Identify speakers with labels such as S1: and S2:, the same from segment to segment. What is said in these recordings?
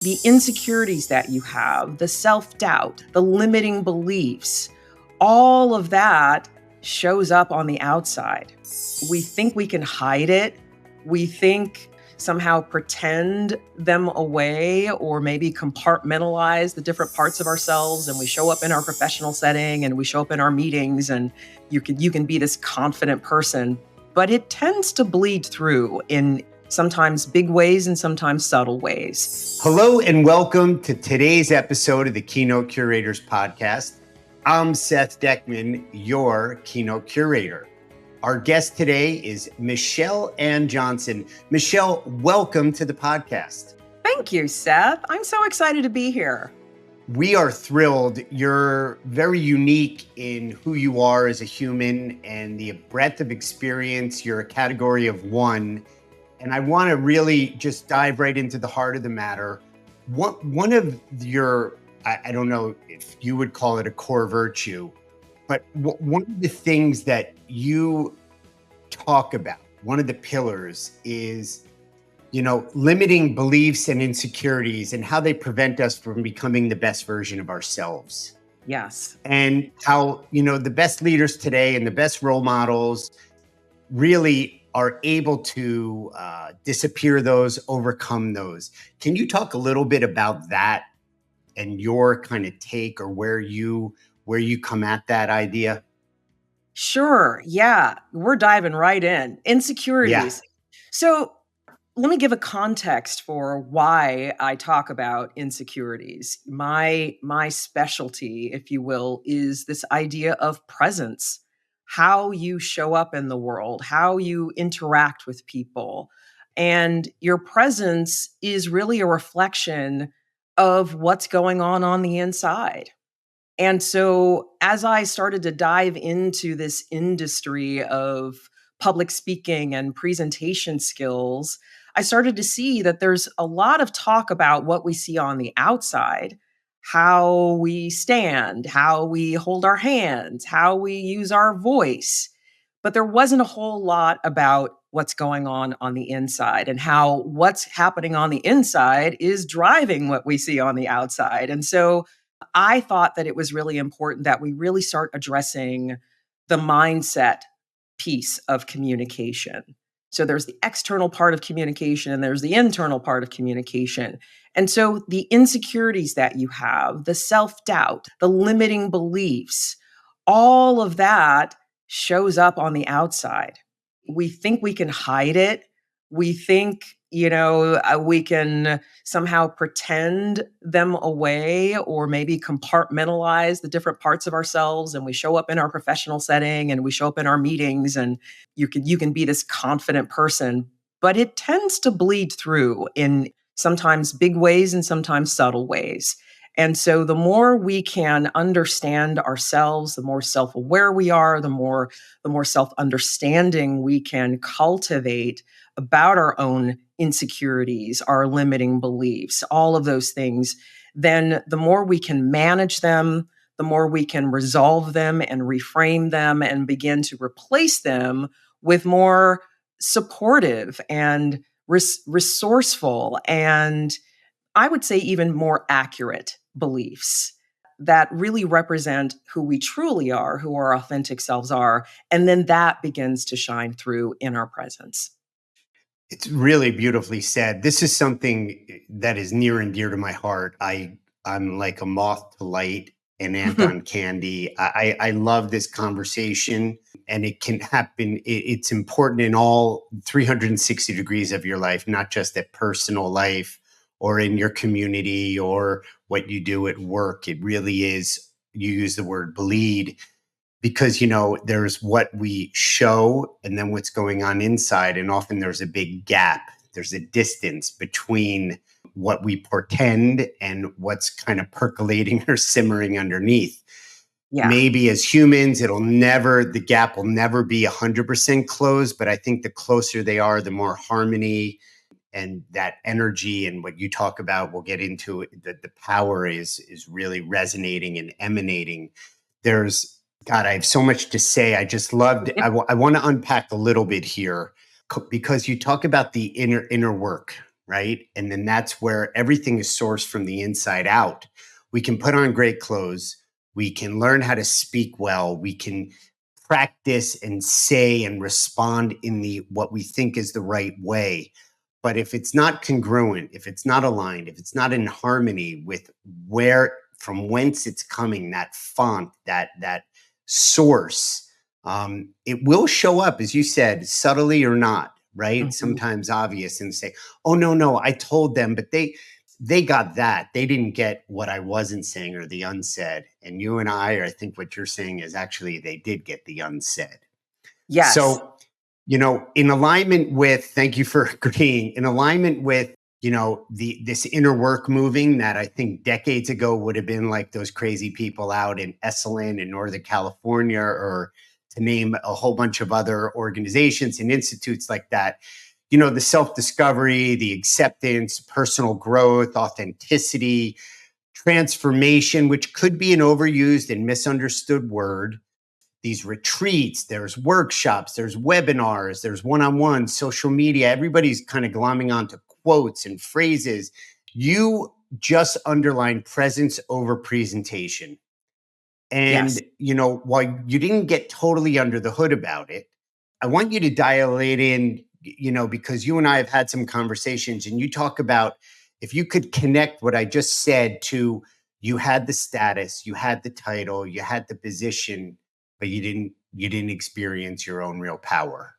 S1: The insecurities that you have, the self-doubt, the limiting beliefs, all of that shows up on the outside. We think we can hide it. We think somehow pretend them away or maybe compartmentalize the different parts of ourselves, and we show up in our professional setting and we show up in our meetings and you can be this confident person, but it tends to bleed through in sometimes big ways and sometimes subtle ways.
S2: Hello and welcome to today's episode of the Keynote Curators Podcast. I'm Seth Dechtman, your Keynote Curator. Our guest today is Michelle Ann Johnson. Michelle, welcome to the podcast.
S1: Thank you, Seth. I'm so excited to be here.
S2: We are thrilled. You're very unique in who you are as a human and the breadth of experience. You're a category of one. And I want to really just dive right into the heart of the matter. One of your, I don't know if you would call it a core virtue, but one of the things that you talk about, one of the pillars is, limiting beliefs and insecurities and how they prevent us from becoming the best version of ourselves.
S1: Yes.
S2: And how, the best leaders today and the best role models really are able to disappear those, overcome those. Can you talk a little bit about that and your kind of take or where you come at that idea?
S1: Sure. Yeah. We're diving right in. Insecurities.
S2: Yeah.
S1: So let me give a context for why I talk about insecurities. My specialty, if you will, is this idea of presence. How you show up in the world, how you interact with people. And your presence is really a reflection of what's going on the inside. And so as I started to dive into this industry of public speaking and presentation skills, I started to see that there's a lot of talk about what we see on the outside, how we stand, how we hold our hands, how we use our voice. But there wasn't a whole lot about what's going on the inside and how what's happening on the inside is driving what we see on the outside. And so I thought that it was really important that we really start addressing the mindset piece of communication. So there's the external part of communication and there's the internal part of communication. And so the insecurities that you have, the self-doubt, the limiting beliefs, all of that shows up on the outside. We think we can hide it. We think, we can somehow pretend them away or maybe compartmentalize the different parts of ourselves. And we show up in our professional setting and we show up in our meetings and you can be this confident person, but it tends to bleed through in sometimes big ways and sometimes subtle ways. And so the more we can understand ourselves, the more self-aware we are, the more self-understanding we can cultivate about our own insecurities, our limiting beliefs, all of those things, then the more we can manage them, the more we can resolve them and reframe them and begin to replace them with more supportive and resourceful and I would say even more accurate beliefs that really represent who we truly are, who our authentic selves are. And then that begins to shine through in our presence.
S2: It's really beautifully said. This is something that is near and dear to my heart. I'm like a moth to light, an ant on candy. I love this conversation and it can happen. It's important in all 360 degrees of your life, not just that personal life or in your community or what you do at work. It really is, you use the word bleed because, there's what we show and then what's going on inside. And often there's a big gap. There's a distance between what we portend and what's kind of percolating or simmering underneath. Yeah. Maybe as humans, the gap will never be 100% closed, but I think the closer they are, the more harmony and that energy and what you talk about, we'll get into it, that the power is really resonating and emanating. God, I have so much to say. I just loved, I want to unpack a little bit here because you talk about the inner work, right? And then that's where everything is sourced from the inside out. We can put on great clothes. We can learn how to speak well. We can practice and say and respond in the what we think is the right way. But if it's not congruent, if it's not aligned, if it's not in harmony with where from whence it's coming, that font, that source, it will show up, as you said, subtly or not, right?
S1: Mhm.
S2: Sometimes obvious, and say, "Oh no, I told them, but they got that. They didn't get what I wasn't saying or the unsaid." And you and I think what you're saying is actually they did get the unsaid.
S1: Yes.
S2: So, in alignment with, thank you for agreeing, in alignment with, this inner work moving that I think decades ago would have been like those crazy people out in Esalen in Northern California, or to name a whole bunch of other organizations and institutes like that. The self-discovery, the acceptance, personal growth, authenticity, transformation, which could be an overused and misunderstood word. These retreats, there's workshops, there's webinars, there's one-on-one, social media. Everybody's kind of glomming onto quotes and phrases. You just underlined presence over presentation.
S1: Yes.
S2: And, while you didn't get totally under the hood about it, I want you to dial it in, because you and I have had some conversations, and you talk about if you could connect what I just said to, you had the status, you had the title, you had the position, but you didn't experience your own real power.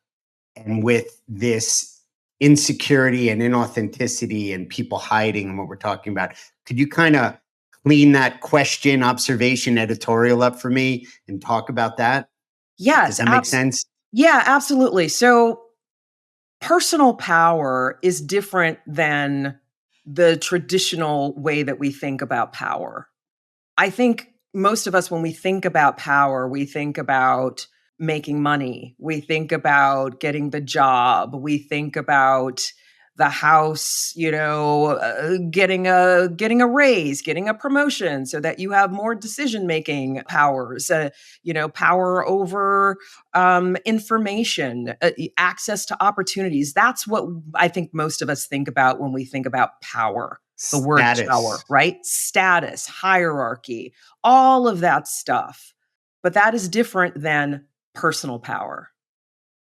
S2: And with this insecurity and inauthenticity and people hiding and what we're talking about, could you kind of clean that question, observation, editorial up for me and talk about that? Does
S1: Yes.
S2: that make sense?
S1: Yeah, absolutely. So personal power is different than the traditional way that we think about power. I think most of us, when we think about power, we think about making money. We think about getting the job. We think about the house, getting a raise, getting a promotion so that you have more decision making powers, power over information, access to opportunities. That's what I think most of us think about when we think about power. The word power,
S2: Status.
S1: right? Status, hierarchy, all of that stuff. But that is different than personal power.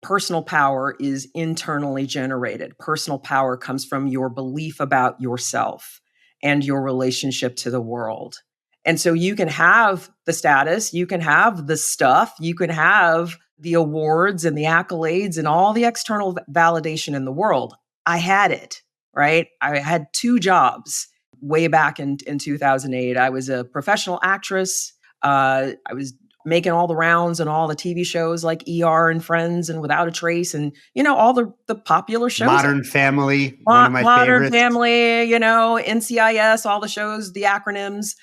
S1: Personal power is internally generated. Personal power comes from your belief about yourself and your relationship to the world. And so you can have the status, you can have the stuff, you can have the awards and the accolades and all the external validation in the world. I had it, right? I had two jobs way back in 2008. I was a professional actress. I was making all the rounds and all the TV shows like ER and Friends and Without a Trace and, all the popular shows.
S2: Modern Family, one of my
S1: Modern
S2: favorites.
S1: Family, NCIS, all the shows, the acronyms.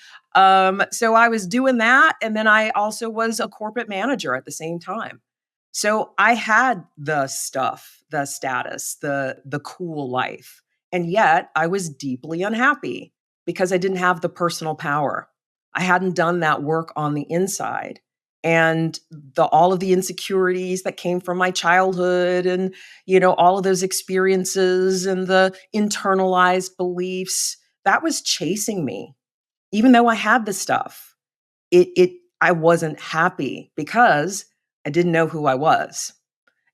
S1: So I was doing that. And then I also was a corporate manager at the same time. So I had the stuff, the status, the cool life. And yet I was deeply unhappy because I didn't have the personal power. I hadn't done that work on the inside. And all of the insecurities that came from my childhood and, all of those experiences and the internalized beliefs, that was chasing me. Even though I had the stuff, I wasn't happy because I didn't know who I was.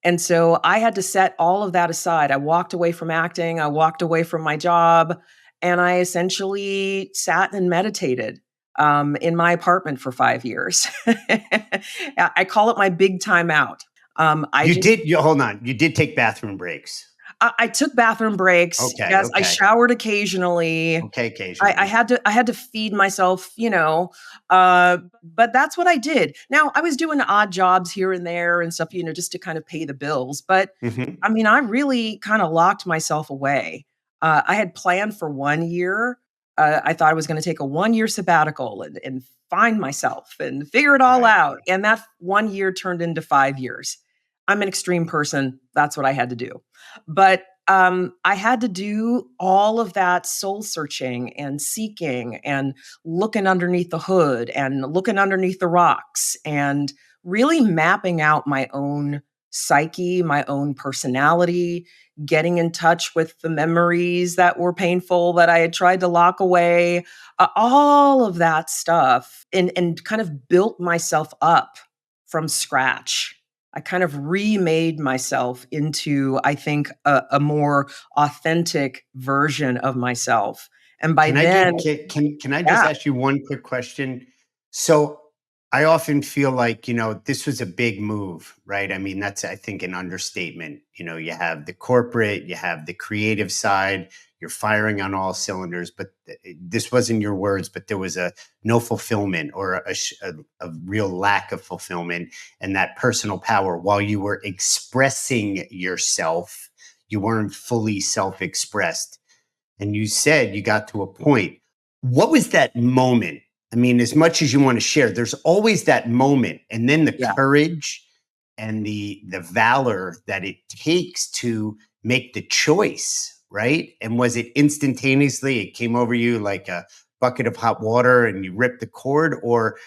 S1: And so I had to set all of that aside. I walked away from acting, I walked away from my job, and I essentially sat and meditated in my apartment for 5 years. I call it my big time out.
S2: Hold on. You did take bathroom breaks.
S1: I took bathroom breaks.
S2: Okay.
S1: Yes, I
S2: Okay.
S1: showered occasionally.
S2: Okay. Occasionally.
S1: I had to feed myself, but that's what I did. Now I was doing odd jobs here and there and stuff, just to kind of pay the bills. But
S2: Mhm.
S1: I mean, I really kind of locked myself away. I had planned for 1 year. I thought I was going to take a 1 year sabbatical and find myself and figure it all
S2: Right.
S1: out. And that 1 year turned into 5 years. I'm an extreme person. That's what I had to do. But I had to do all of that soul searching and seeking and looking underneath the hood and looking underneath the rocks and really mapping out my own psyche, my own personality, getting in touch with the memories that were painful that I had tried to lock away, all of that stuff, and kind of built myself up from scratch. I kind of remade myself into, I think, a more authentic version of myself. And by
S2: Can I
S1: then,
S2: can I just
S1: yeah,
S2: ask you one quick question? So I often feel like, this was a big move, right? I mean, that's, I think, an understatement. You have the corporate, you have the creative side, you're firing on all cylinders, but this wasn't your words, but there was a no fulfillment, or a real lack of fulfillment, and that personal power. While you were expressing yourself, you weren't fully self-expressed. And you said you got to a point. What was that moment? I mean, as much as you want to share, there's always that moment, and then the
S1: yeah.
S2: courage and the valor that it takes to make the choice, right? And was it instantaneously? It came over you like a bucket of hot water, and you ripped the cord, or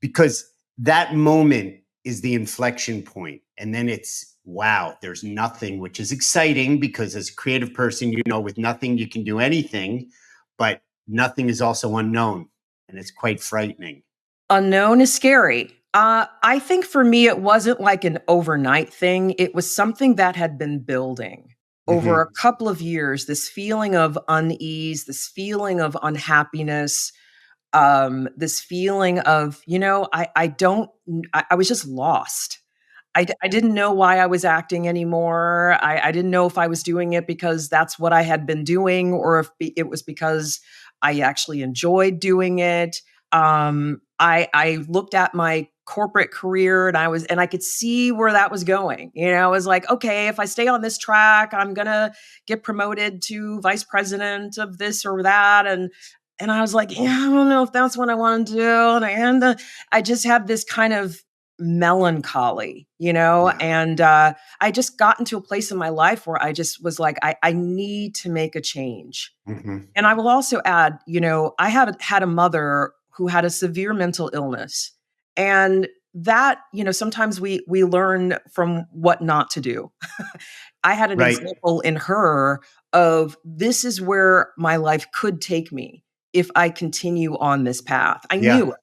S2: because that moment is the inflection point, and then it's wow, there's nothing, which is exciting because as a creative person, with nothing you can do anything, but nothing is also unknown, and it's quite frightening.
S1: Unknown is scary. I think for me, it wasn't like an overnight thing. It was something that had been building over a
S2: Hmm.
S1: couple of years. This feeling of unease, this feeling of unhappiness, this feeling of, I was just lost. I didn't know why I was acting anymore. I didn't know if I was doing it because that's what I had been doing, or if it was because I actually enjoyed doing it. I looked at my corporate career, and I could see where that was going. I was like, okay, if I stay on this track, I'm gonna get promoted to vice president of this or that, and I was like, yeah, I don't know if that's what I want to do. I just had this kind of melancholy,
S2: Yeah.
S1: and I just got into a place in my life where I just was like, I need to make a change.
S2: Hmm.
S1: And I will also add, I have had a mother who had a severe mental illness. And that, sometimes we learn from what not to do. I had an
S2: Right.
S1: example in her of, this is where my life could take me if I continue on this path. I
S2: Yeah.
S1: knew it.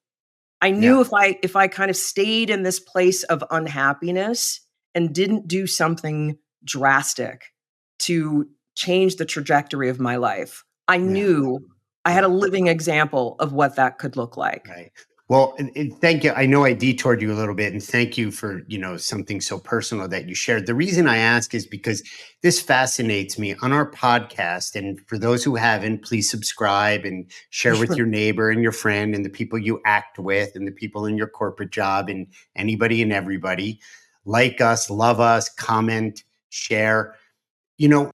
S1: I knew
S2: Yeah.
S1: if I kind of stayed in this place of unhappiness and didn't do something drastic to change the trajectory of my life, I
S2: Yeah.
S1: knew I had a
S2: Yeah.
S1: living example of what that could look like.
S2: Right. Well, and thank you. I know I detoured you a little bit, and thank you for, something so personal that you shared. The reason I ask is because this fascinates me on our podcast. And for those who haven't, please subscribe and share with your neighbor and your friend and the people you act with and the people in your corporate job and anybody and everybody. Like us, love us, comment, share. you know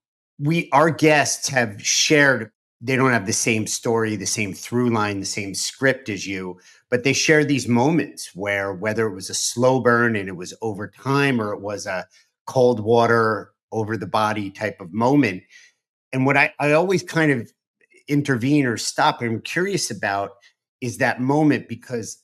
S2: our guests have shared, they don't have the same story, the same through line, the same script as you, but they share these moments where, whether it was a slow burn and it was over time, or it was a cold water over the body type of moment. And what I always kind of intervene or stop, I'm curious about, is that moment, because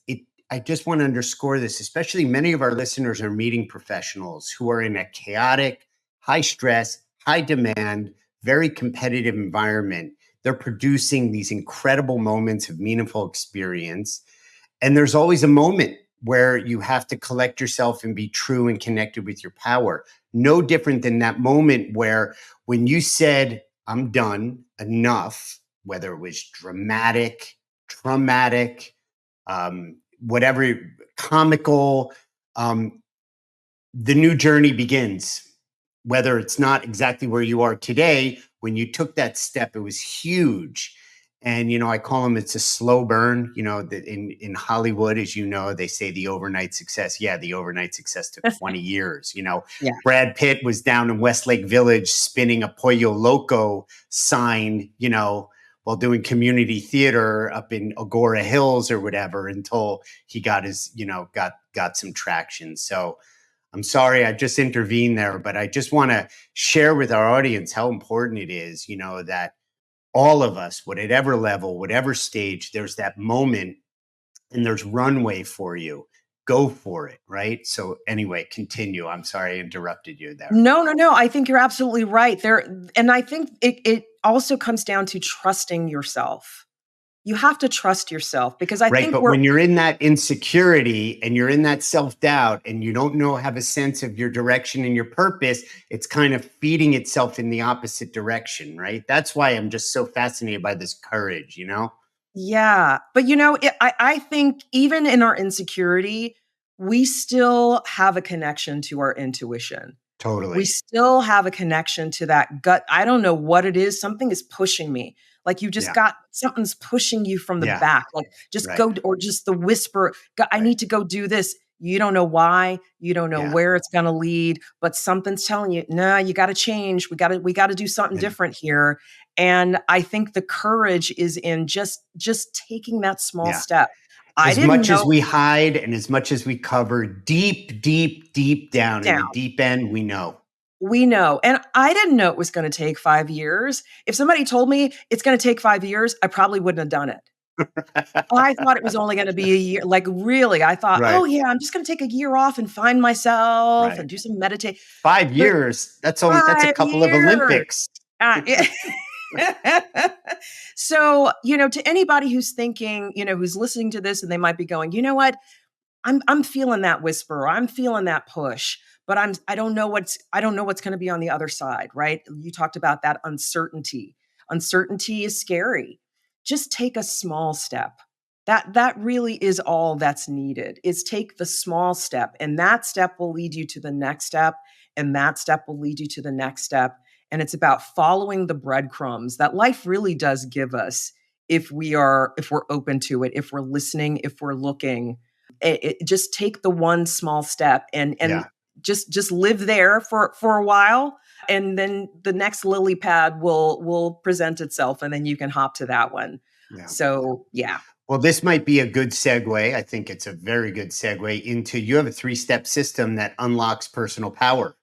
S2: I just want to underscore this, especially many of our listeners are meeting professionals who are in a chaotic, high stress, high demand, very competitive environment. They're producing these incredible moments of meaningful experience. And there's always a moment where you have to collect yourself and be true and connected with your power. No different than that moment where, when you said, I'm done, enough, whether it was dramatic, traumatic, whatever, comical, um, the new journey begins. Whether it's not exactly where you are today, when you took that step, it was huge. And I call them, it's a slow burn. That in Hollywood, as you know, they say the overnight success. Yeah, the overnight success took 20 years.
S1: Yeah.
S2: Brad Pitt was down in Westlake Village spinning a Pollo Loco sign, while doing community theater up in Agora Hills or whatever, until he got his, got some traction. So I'm sorry I just intervened there, but I just want to share with our audience how important it is, that all of us, whatever level, whatever stage, there's that moment, and there's runway for you. go for it, right? So anyway, continue. I'm sorry I interrupted you there.
S1: No. I think you're absolutely right there. And I think it also comes down to trusting yourself. You have to trust yourself because I
S2: Right.
S1: think
S2: But when you're in that insecurity and you're in that self-doubt and you don't have a sense of your direction and your purpose, it's kind of feeding itself in the opposite direction, right? That's why I'm just so fascinated by this courage,
S1: yeah. But I think even in our insecurity, we still have a connection to our intuition. We
S2: Totally.
S1: still have a connection to that gut. I don't know what it is. Something is pushing me. Like you just
S2: Yeah.
S1: got something's pushing you from the
S2: Yeah.
S1: back. Like just
S2: Right.
S1: go, or just the whisper, I
S2: Right.
S1: need to go do this. You don't know why. You don't know
S2: Yeah.
S1: where it's going to lead, but something's telling you, no, you got to change. We got to do something
S2: And
S1: different here. And I think the courage is in just taking that small
S2: yeah.
S1: step. I
S2: As
S1: didn't
S2: much as
S1: know
S2: we hide and as much as we cover, deep, deep, deep down in
S1: down.
S2: the deep end, we know.
S1: We know. And I didn't know it was going to take 5 years. If somebody told me it's going to take 5 years, I probably wouldn't have done it. I thought it was only going to be a year. Like, really, I thought, oh,
S2: Right.
S1: yeah, I'm just going to take a year off and find myself and
S2: Right.
S1: do some meditate.
S2: 5
S1: But
S2: years. That's a
S1: 5
S2: couple of
S1: years.
S2: Olympics.
S1: Yeah. So, to anybody who's thinking, who's listening to this and they might be going, you know what? I'm feeling that whisper. I'm feeling that push, but I don't know what's going to be on the other side, right? You talked about that uncertainty. Uncertainty is scary. Just take a small step. That really is all that's needed. Is take the small step, and that step will lead you to the next step, and that step will lead you to the next step. And it's about following the breadcrumbs that life really does give us if we're open to it, if we're listening, if we're looking. Just take the one small step and
S2: Yeah.
S1: just live there for a while, and then the next lily pad will present itself, and then you can hop to that one.
S2: Yeah.
S1: So yeah.
S2: Well, this might be a good segue. I think it's a very good segue into you have a 3-step system that unlocks personal power.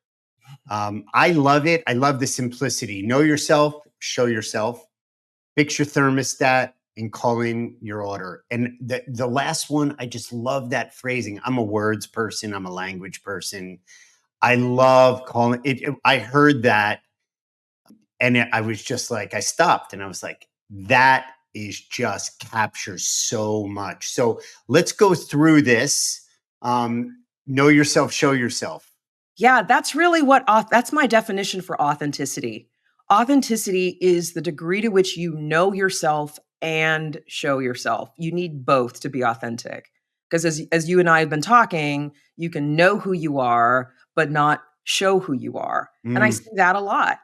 S2: I love it. I love the simplicity. Know yourself, show yourself, fix your thermostat, and call in your order. And the last one, I just love that phrasing. I'm a words person. I'm a language person. I love calling it. I heard that and I was just like, I stopped and I was like, that is just captures so much. So let's go through this. Know yourself, show yourself.
S1: Yeah, that's really that's my definition for authenticity. Authenticity is the degree to which you know yourself and show yourself. You need both to be authentic. Because as you and I have been talking, you can know who you are, but not show who you are. And I
S2: Mm,
S1: see that a lot,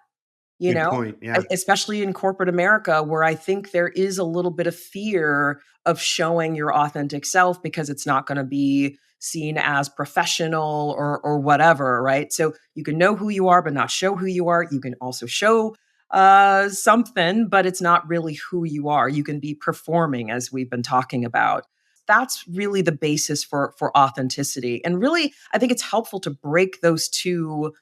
S2: good point. Yeah.
S1: especially in corporate America, where I think there is a little bit of fear of showing your authentic self because it's not going to be seen as professional or whatever, right? So you can know who you are, but not show who you are. You can also show something, but it's not really who you are. You can be performing, as we've been talking about. That's really the basis for authenticity. And really, I think it's helpful to break those two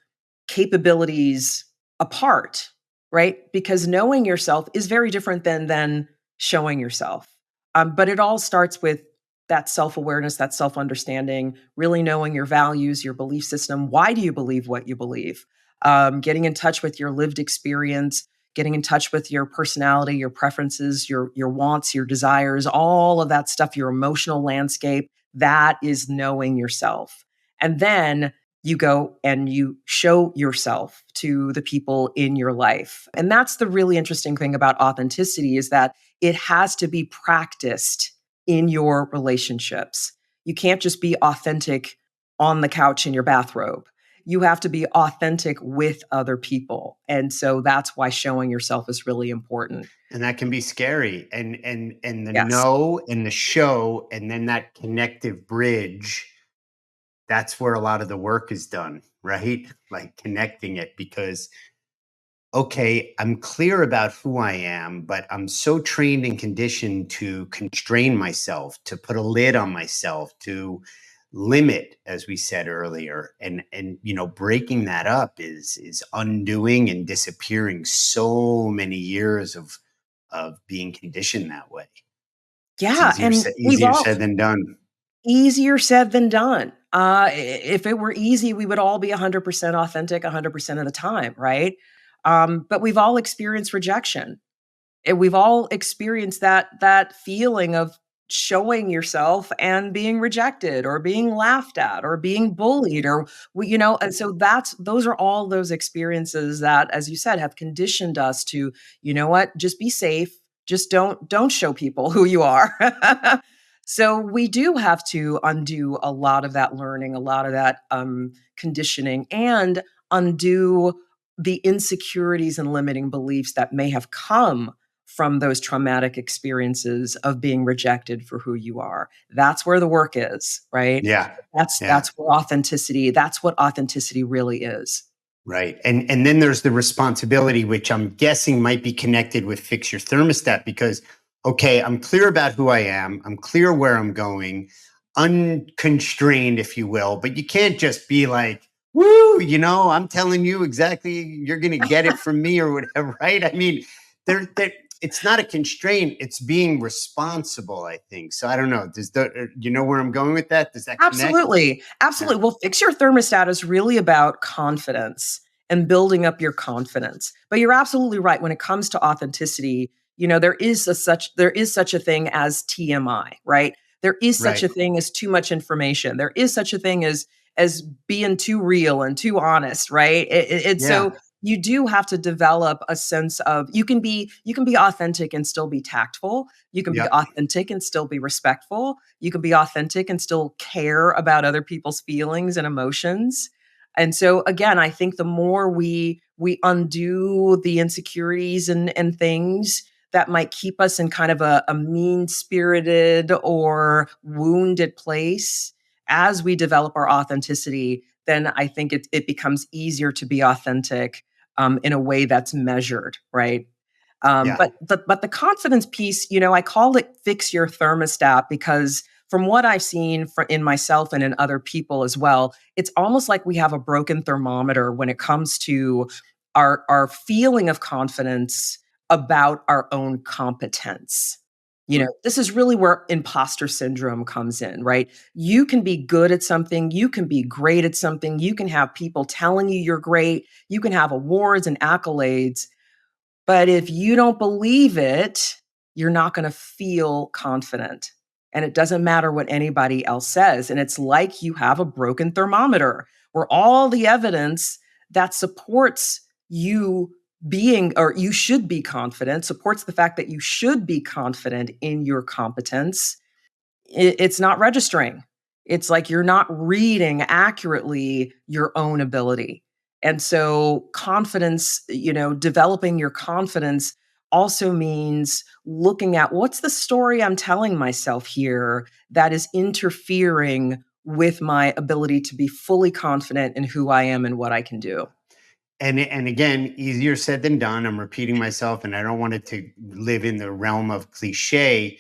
S1: capabilities apart, right? Because knowing yourself is very different than showing yourself. But it all starts with that self-awareness, that self-understanding, really knowing your values, your belief system. Why do you believe what you believe? Getting in touch with your lived experience, getting in touch with your personality, your preferences, your wants, your desires, all of that stuff, your emotional landscape. That is knowing yourself. And then you go and you show yourself to the people in your life. And that's the really interesting thing about authenticity, is that it has to be practiced in your relationships. You can't just be authentic on the couch in your bathrobe. You have to be authentic with other people. And so that's why showing yourself is really important.
S2: And that can be scary. And the
S1: Yes.
S2: know and the show, and then that connective bridge, that's where a lot of the work is done, right? Like connecting it because okay, I'm clear about who I am, but I'm so trained and conditioned to constrain myself, to put a lid on myself, to limit, as we said earlier. And breaking that up is undoing and disappearing so many years of being conditioned that way. It's
S1: Yeah. And we've
S2: easier
S1: all
S2: said than done.
S1: Easier said than done. If it were easy, we would all be 100% authentic 100% of the time, right? But we've all experienced rejection. And we've all experienced that feeling of showing yourself and being rejected or being laughed at or being bullied or and so those are all those experiences that, as you said, have conditioned us to, you know what, just be safe, just don't show people who you are. So we do have to undo a lot of that learning, a lot of that conditioning, and undo the insecurities and limiting beliefs that may have come from those traumatic experiences of being rejected for who you are. That's where the work is, right?
S2: Yeah.
S1: That's
S2: Yeah.
S1: that's what authenticity really is.
S2: Right. And then there's the responsibility, which I'm guessing might be connected with fix your thermostat, because okay, I'm clear about who I am, I'm clear where I'm going, unconstrained, if you will, but you can't just be like, woo, I'm telling you exactly, you're gonna get it from me or whatever, right? I mean, there it's not a constraint, it's being responsible, I think. So I don't know. You know where I'm going with that? Does that connect?
S1: Absolutely.
S2: Yeah.
S1: Absolutely. Well, fix your thermostat is really about confidence and building up your confidence. But you're absolutely right when it comes to authenticity, there is such a thing as TMI, right? There is such
S2: Right.
S1: a thing as too much information. There is such a thing as being too real and too honest, right?
S2: Yeah.
S1: So you do have to develop a sense of you can be authentic and still be tactful. You can be
S2: Yep.
S1: authentic and still be respectful. You can be authentic and still care about other people's feelings and emotions. And so again, I think the more we undo the insecurities and things that might keep us in kind of a mean-spirited or wounded place as we develop our authenticity, then I think it becomes easier to be authentic in a way that's measured, right?
S2: Yeah.
S1: But the confidence piece, I call it fix your thermostat because from what I've seen in myself and in other people as well, it's almost like we have a broken thermometer when it comes to our feeling of confidence about our own competence. This is really where imposter syndrome comes in, right? You can be good at something, you can be great at something, you can have people telling you you're great, you can have awards and accolades, but if you don't believe it, you're not going to feel confident. And it doesn't matter what anybody else says. And it's like you have a broken thermometer where all the evidence that supports you being, or you should be confident, supports the fact that you should be confident in your competence, it's not registering. It's like you're not reading accurately your own ability. And so confidence, developing your confidence also means looking at what's the story I'm telling myself here that is interfering with my ability to be fully confident in who I am and what I can do.
S2: And again, easier said than done. I'm repeating myself, and I don't want it to live in the realm of cliche.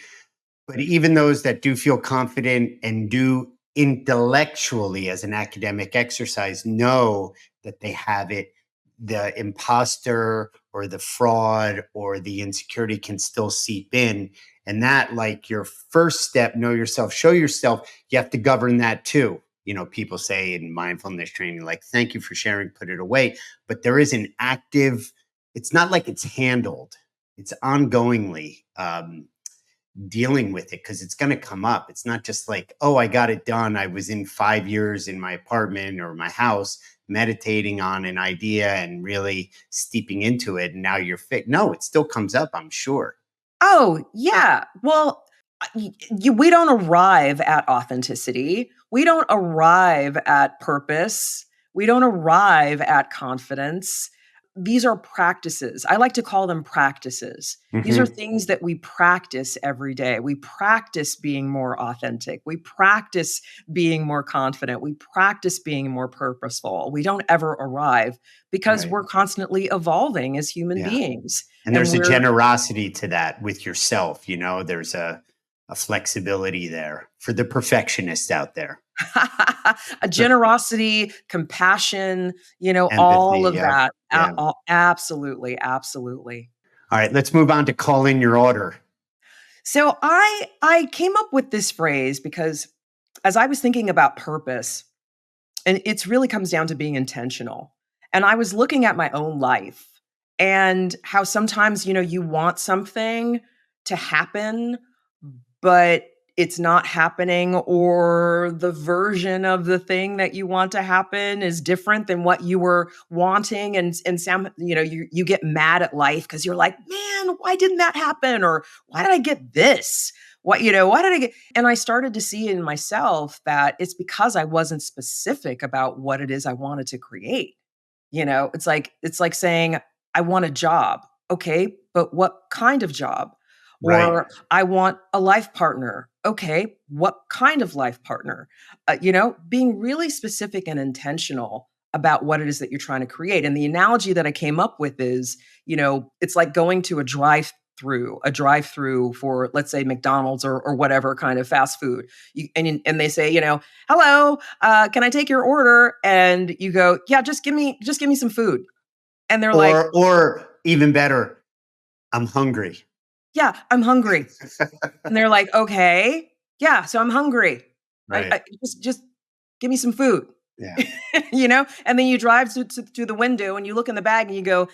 S2: But even those that do feel confident and do intellectually, as an academic exercise, know that they have it, the imposter or the fraud or the insecurity can still seep in. And that, like your first step, know yourself, show yourself, you have to govern that too. People say in mindfulness training, like, thank you for sharing, put it away. But there is an active, it's not like it's handled, it's ongoingly dealing with it because it's going to come up. It's not just like, oh, I got it done. I was in 5 years in my apartment or my house meditating on an idea and really steeping into it. And now you're fit. No, it still comes up, I'm sure.
S1: Oh, yeah. Well, we don't arrive at authenticity. We don't arrive at purpose. We don't arrive at confidence. These are practices. I like to call them practices. These are
S2: Hmm.
S1: things that we practice every day. We practice being more authentic. We practice being more confident. We practice being more purposeful. We don't ever arrive because
S2: Right.
S1: we're constantly evolving as human
S2: Yeah.
S1: beings.
S2: And
S1: And
S2: there's a
S1: we're
S2: generosity to that with yourself. There's a flexibility there for the perfectionists out there.
S1: a generosity, compassion, all
S2: Empathy.
S1: of
S2: Yeah.
S1: that.
S2: Yeah.
S1: Absolutely, absolutely.
S2: All right. Let's move on to call in your order.
S1: So I came up with this phrase because as I was thinking about purpose, and it's really comes down to being intentional. And I was looking at my own life and how sometimes, you want something to happen, but it's not happening, or the version of the thing that you want to happen is different than what you were wanting. And some, you get mad at life because you're like, man, why didn't that happen? Or why did I get this? Why did I get? And I started to see in myself that it's because I wasn't specific about what it is I wanted to create. It's like saying, I want a job. Okay, but what kind of job?
S2: Right.
S1: Or I want a life partner. Okay, what kind of life partner? Being really specific and intentional about what it is that you're trying to create. And the analogy that I came up with is, it's like going to a drive-through for, let's say, McDonald's or whatever kind of fast food. And they say, hello, can I take your order? And you go, yeah, just give me some food. And they're like,
S2: Or even better, I'm hungry.
S1: yeah, I'm hungry. And they're like, okay, yeah, so I'm hungry. I
S2: Right.
S1: just give me some food.
S2: Yeah.
S1: And then you drive to the window and you look in the bag and you go,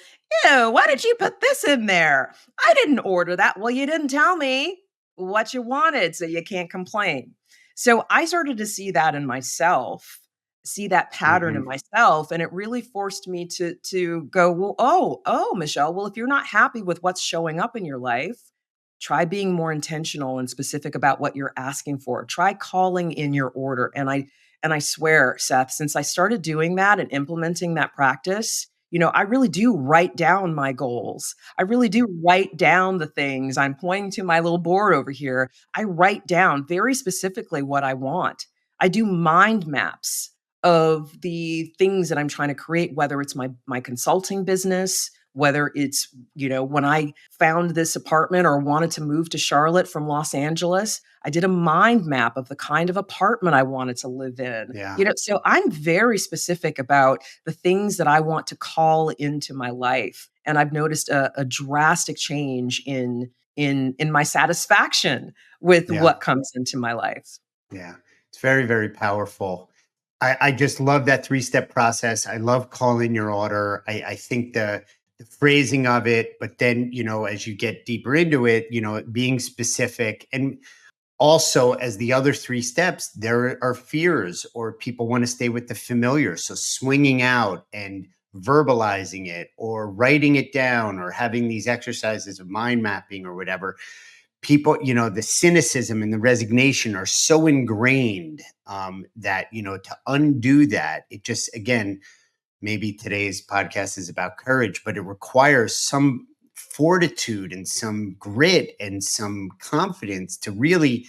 S1: ew, why did you put this in there? I didn't order that. Well, you didn't tell me what you wanted, so you can't complain. So I started to see that in myself, see that pattern in
S2: Mhm.
S1: myself, and it really forced me to go, well, oh, Michelle, well, if you're not happy with what's showing up in your life, try being more intentional and specific about what you're asking for. Try calling in your order. And I swear, Seth, since I started doing that and implementing that practice, I really do write down my goals. I really do write down the things. I'm pointing to my little board over here. I write down very specifically what I want. I do mind maps of the things that I'm trying to create, whether it's my consulting business, whether it's, when I found this apartment or wanted to move to Charlotte from Los Angeles, I did a mind map of the kind of apartment I wanted to live in.
S2: Yeah.
S1: So I'm very specific about the things that I want to call into my life. And I've noticed a drastic change in my satisfaction with
S2: Yeah.
S1: what comes into my life.
S2: Yeah. It's very, very powerful. I just love that three-step process. I love call in your order. I think the phrasing of it, but then, as you get deeper into it, being specific. And also, as the other three steps, there are fears or people want to stay with the familiar. So swinging out and verbalizing it or writing it down or having these exercises of mind mapping or whatever. People, the cynicism and the resignation are so ingrained that, to undo that, it just, again, maybe today's podcast is about courage, but it requires some fortitude and some grit and some confidence to really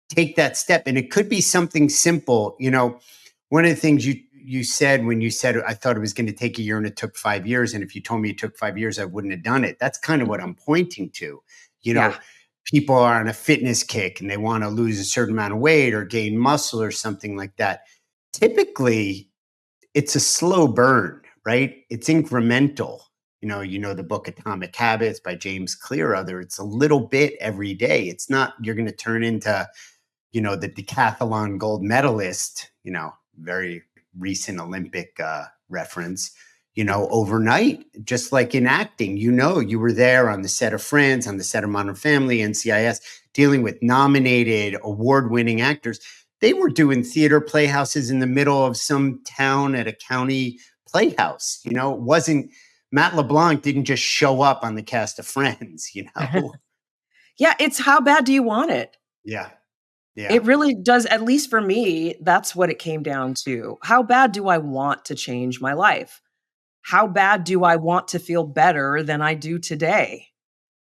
S2: take that step. And it could be something simple. One of the things you said when you said, I thought it was going to take a year and it took 5 years. And if you told me it took 5 years, I wouldn't have done it. That's kind of what I'm pointing to. You
S1: Yeah.
S2: know, people are on a fitness kick and they want to lose a certain amount of weight or gain muscle or something like that. Typically, it's a slow burn, right? It's incremental. The book Atomic Habits by James Clear, other. It's a little bit every day. It's not you're going to turn into, the decathlon gold medalist, very recent Olympic reference, overnight, just like in acting. You were there on the set of Friends, on the set of Modern Family, NCIS, dealing with nominated award-winning actors. They were doing theater playhouses in the middle of some town at a county playhouse. It wasn't Matt LeBlanc didn't just show up on the cast of Friends.
S1: Yeah, it's how bad do you want it?
S2: Yeah. Yeah.
S1: It really does, at least for me, that's what it came down to. How bad do I want to change my life? How bad do I want to feel better than I do today?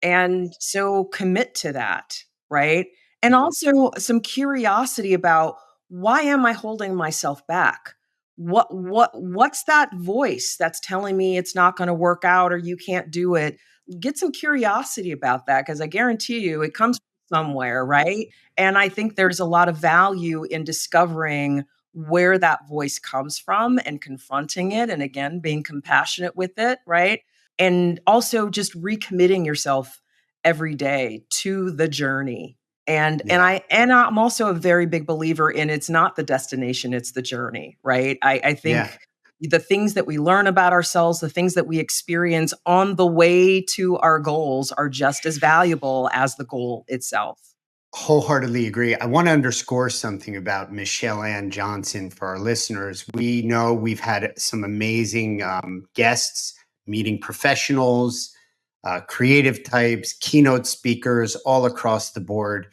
S1: And so commit to that, right? And also some curiosity about, why am I holding myself back? What's that voice that's telling me it's not going to work out or you can't do it? Get some curiosity about that, because I guarantee you it comes from somewhere, right? And I think there's a lot of value in discovering where that voice comes from and confronting it, and again being compassionate with it, right? And also just recommitting yourself every day to the journey And
S2: Yeah.
S1: I'm also a very big believer in it's not the destination, it's the journey, right? I
S2: Yeah.
S1: think the things that we learn about ourselves, the things that we experience on the way to our goals are just as valuable as the goal itself.
S2: Wholeheartedly agree. I want to underscore something about Michelle Ann Johnson for our listeners. We know we've had some amazing guests, meeting professionals, creative types, keynote speakers all across the board.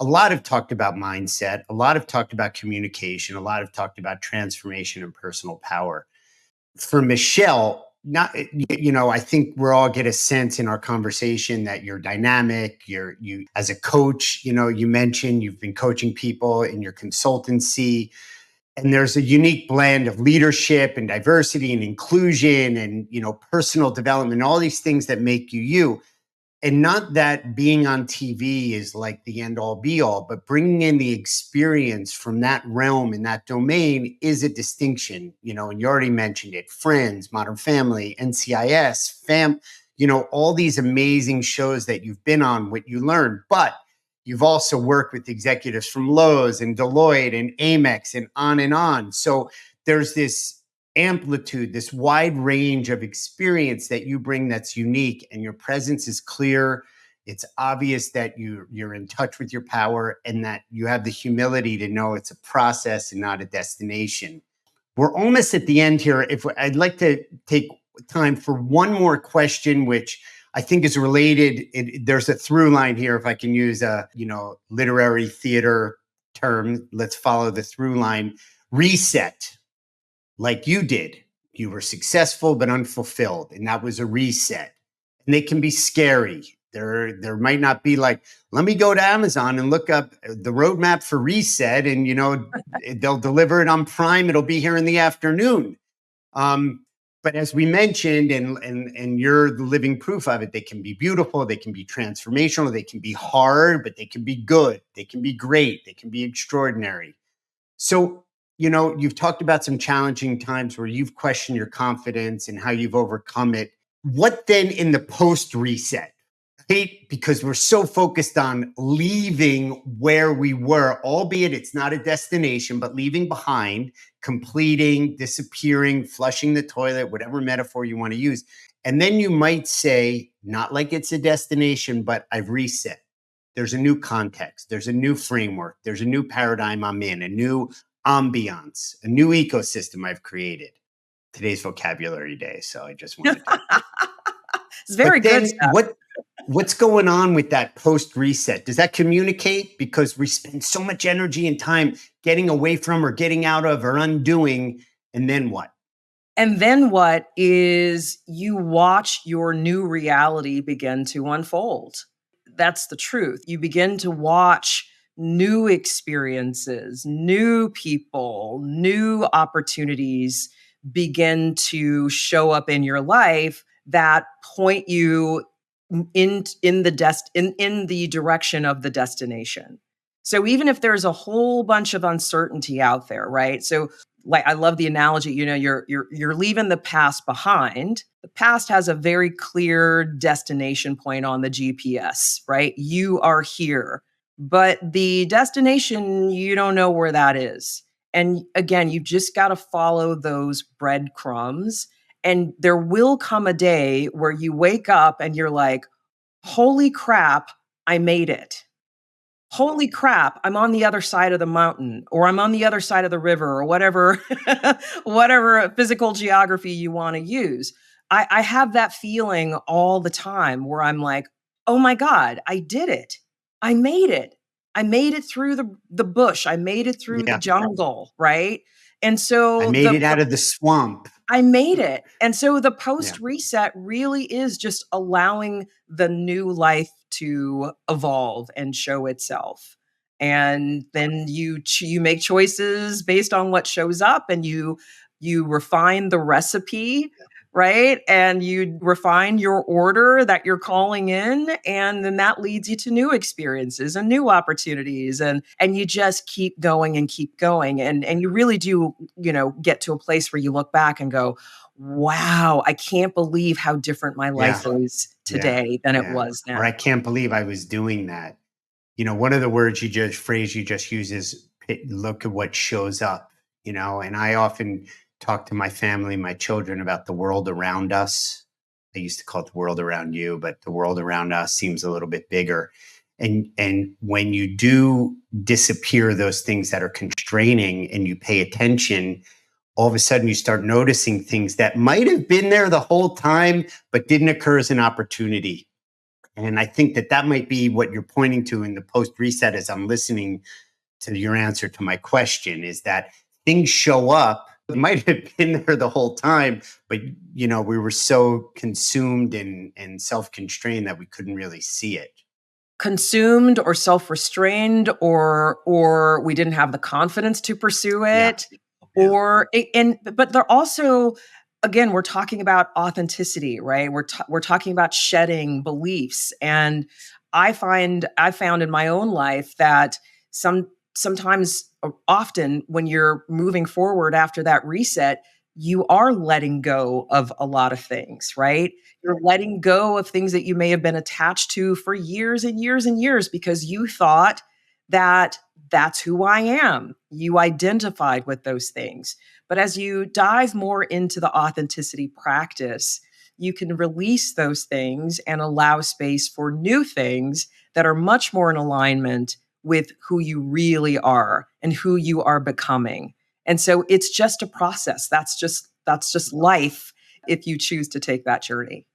S2: A lot have talked about mindset, a lot have talked about communication, a lot have talked about transformation and personal power. For Michelle, not I think we're all get a sense in our conversation that you're dynamic. You as a coach, you mentioned you've been coaching people in your consultancy, and there's a unique blend of leadership and diversity and inclusion and personal development, all these things that make you you. And not that being on TV is like the end all be all, but bringing in the experience from that realm and that domain is a distinction, and you already mentioned it. Friends, Modern Family, NCIS, all these amazing shows that you've been on, what you learned, but you've also worked with executives from Lowe's and Deloitte and Amex and on and on. So there's this amplitude, this wide range of experience that you bring that's unique, and your presence is clear. It's obvious that you're in touch with your power and that you have the humility to know it's a process and not a destination. We're almost at the end here. I'd like to take time for one more question, which I think is related. There's a through line here. If I can use a literary theater term, let's follow the through line. Reset. Like you did. You were successful but unfulfilled, and that was a reset. And they can be scary. There might not be like, let me go to Amazon and look up the roadmap for reset, and they'll deliver it on Prime. It'll be here in the afternoon. But as we mentioned, and you're the living proof of it, they can be beautiful, they can be transformational, they can be hard, but they can be good, they can be great, they can be extraordinary. So you've talked about some challenging times where you've questioned your confidence and how you've overcome it. What then in the post reset, right? Because we're so focused on leaving where we were, albeit it's not a destination, but leaving behind, completing, disappearing, flushing the toilet, whatever metaphor you want to use. And then you might say, not like it's a destination, but I've reset. There's a new context. There's a new framework. There's a new paradigm I'm in, a new ambiance, a new ecosystem I've created. Today's vocabulary day, so I just wanted to.
S1: It's very
S2: But then
S1: good stuff.
S2: what's going on with that post reset? Does that communicate? Because we spend so much energy and time getting away from or getting out of or undoing, and then what?
S1: And then what is you watch your new reality begin to unfold. That's the truth. You begin to watch new experiences, new people, new opportunities begin to show up in your life that point you in the direction of the destination. So even if there's a whole bunch of uncertainty out there, right? So like I love the analogy, you're leaving the past behind. The past has a very clear destination point on the GPS, right? You are here. But the destination, you don't know where that is. And again, you just got to follow those breadcrumbs. And there will come a day where you wake up and you're like, holy crap, I made it. Holy crap, I'm on the other side of the mountain, or I'm on the other side of the river, or whatever, whatever physical geography you want to use. I have that feeling all the time where I'm like, oh my God, I did it. I made it. I made it through the bush. I made it through the
S2: Yeah,
S1: jungle, right? And
S2: I
S1: so
S2: made it out of the swamp.
S1: I made it. And so the
S2: Yeah,
S1: post reset really is just allowing the new life to evolve and show itself. And then you make choices based on what shows up, and you refine the recipe, right? And you refine your order that you're calling in, and then that leads you to new experiences and new opportunities, and you just keep going and keep going, and you really do, get to a place where you look back and go, wow, I can't believe how different my
S2: yeah,
S1: life is
S2: yeah,
S1: today than it
S2: yeah.
S1: was
S2: Or I
S1: then.
S2: can't believe I was doing that. one of the phrase you just use is look at what shows up, and I often talk to my family, my children about the world around us. I used to call it the world around you, but the world around us seems a little bit bigger. And when you do disappear those things that are constraining and you pay attention, all of a sudden you start noticing things that might have been there the whole time, but didn't occur as an opportunity. And I think that might be what you're pointing to in the post reset as I'm listening to your answer to my question, is that things show up. It might have been there the whole time, but we were so consumed and self-constrained that we couldn't really see it.
S1: Consumed or self-restrained, or we didn't have the confidence to pursue it. Yeah. But they're also, again, we're talking about authenticity, right? We're talking about shedding beliefs. And I found in my own life that sometimes, often, when you're moving forward after that reset, you are letting go of a lot of things, right? You're letting go of things that you may have been attached to for years and years and years because you thought that that's who I am. You identified with those things. But as you dive more into the authenticity practice, you can release those things and allow space for new things that are much more in alignment with who you really are and who you are becoming. And so it's just a process. That's just life if you choose to take that journey.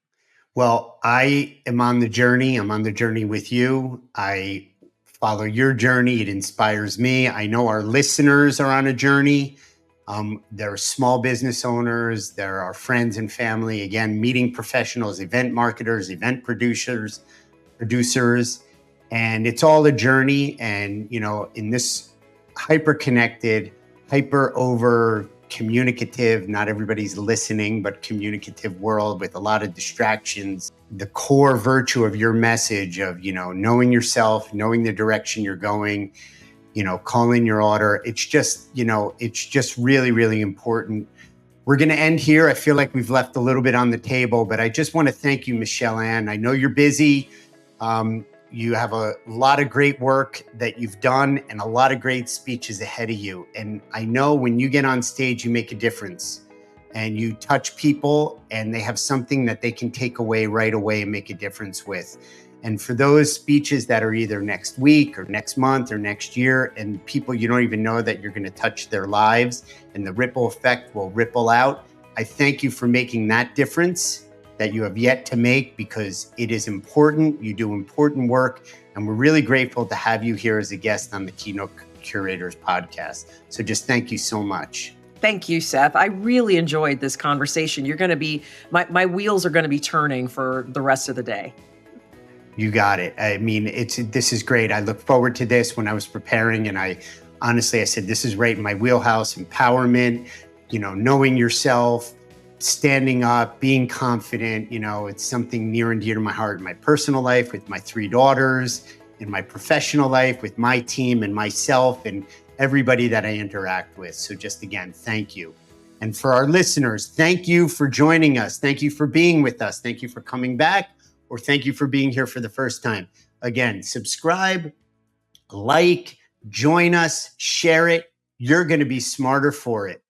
S2: Well, I am on the journey. I'm on the journey with you. I follow your journey. It inspires me. I know our listeners are on a journey. There are small business owners. There are friends and family. Again, meeting professionals, event marketers, event producers, and it's all a journey. And, in this hyper-connected, hyper-over communicative, not everybody's listening, but communicative world with a lot of distractions, the core virtue of your message of, knowing yourself, knowing the direction you're going, calling your order. It's just really, really important. We're going to end here. I feel like we've left a little bit on the table, but I just want to thank you, Michelle Ann. I know you're busy. You have a lot of great work that you've done and a lot of great speeches ahead of you. And I know when you get on stage, you make a difference and you touch people and they have something that they can take away right away and make a difference with. And for those speeches that are either next week or next month or next year, and people you don't even know that you're going to touch their lives and the ripple effect will ripple out, I thank you for making that difference that you have yet to make, because it is important. You do important work, and we're really grateful to have you here as a guest on the Keynote Curators Podcast. So just thank you so much.
S1: Thank you, Seth. I really enjoyed this conversation. You're going to be, my wheels are going to be turning for the rest of the day.
S2: You got it. I mean, this is great. I look forward to this. When I was preparing, and I said, this is right in my wheelhouse. Empowerment, knowing yourself, standing up, being confident, it's something near and dear to my heart in my personal life with my 3 daughters, in my professional life with my team and myself and everybody that I interact with. So just again, thank you. And for our listeners, thank you for joining us. Thank you for being with us. Thank you for coming back, or thank you for being here for the first time. Again, subscribe, like, join us, share it. You're going to be smarter for it.